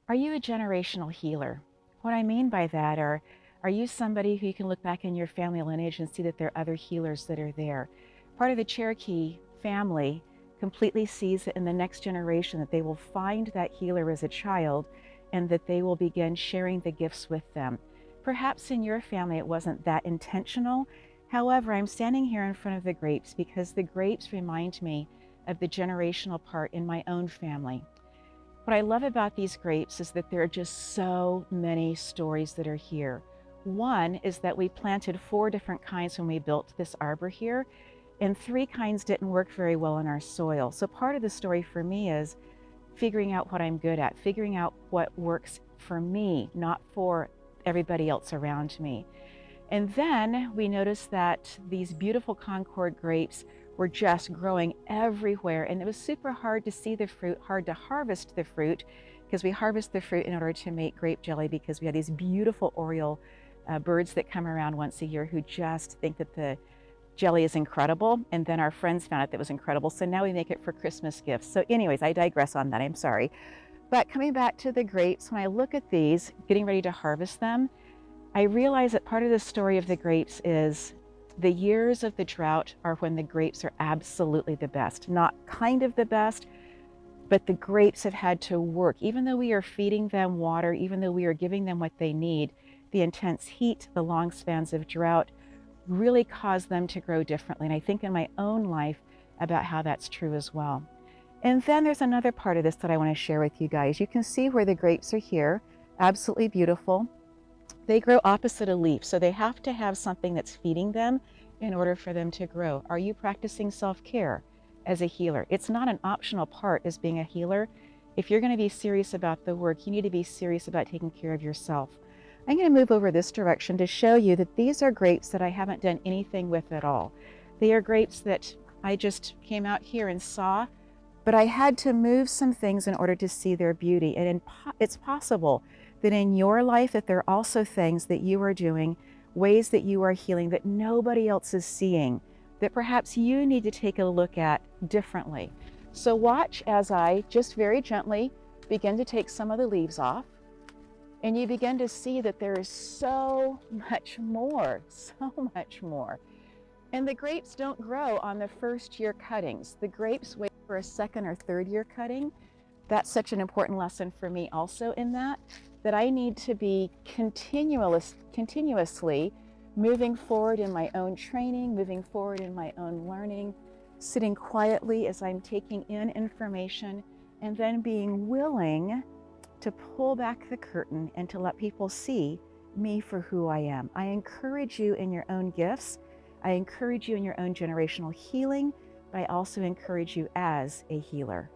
Are you a generational healer? What I mean by that are you somebody who you can look back in your family lineage and see that there are other healers that are there? Part of the Cherokee family completely sees it in the next generation that they will find that healer as a child and that they will begin sharing the gifts with them. Perhaps in your family it wasn't that intentional. However, I'm standing here in front of the grapes because the grapes remind me of the generational part in my own family. What I love about these grapes is that there are just so many stories that are here. One is that we planted 4 different kinds when we built this arbor here, and 3 kinds didn't work very well in our soil. So part of the story for me is figuring out what I'm good at, figuring out what works for me, not for everybody else around me. And then we noticed that these beautiful Concord grapes were just growing everywhere. And it was super hard to see the fruit, hard to harvest the fruit, because we harvest the fruit in order to make grape jelly, because we have these beautiful oriole birds that come around once a year who just think that the jelly is incredible. And then our friends found out that it was incredible. So now we make it for Christmas gifts. So anyways, I digress on that, I'm sorry. But coming back to the grapes, when I look at these, getting ready to harvest them, I realize that part of the story of the grapes is the years of the drought are when the grapes are absolutely the best. Not kind of the best, but the grapes have had to work. Even though we are feeding them water, even though we are giving them what they need, the intense heat, the long spans of drought really cause them to grow differently. And I think in my own life about how that's true as well. And then there's another part of this that I want to share with you guys. You can see where the grapes are here, absolutely beautiful. They grow opposite a leaf, so they have to have something that's feeding them in order for them to grow. Are you practicing self-care as a healer? It's not an optional part as being a healer. If you're going to be serious about the work, you need to be serious about taking care of yourself. I'm going to move over this direction to show you that these are grapes that I haven't done anything with at all. They are grapes that I just came out here and saw, but I had to move some things in order to see their beauty. And it's possible that in your life that there are also things that you are doing, ways that you are healing that nobody else is seeing, that perhaps you need to take a look at differently. So watch as I just very gently begin to take some of the leaves off, and you begin to see that there is so much more, so much more. And the grapes don't grow on the first year cuttings. The grapes wait for a second or third year cutting. That's such an important lesson for me also in that I need to be continuously moving forward in my own training, moving forward in my own learning, sitting quietly as I'm taking in information, and then being willing to pull back the curtain and to let people see me for who I am. I encourage you in your own gifts. I encourage you in your own generational healing, but I also encourage you as a healer.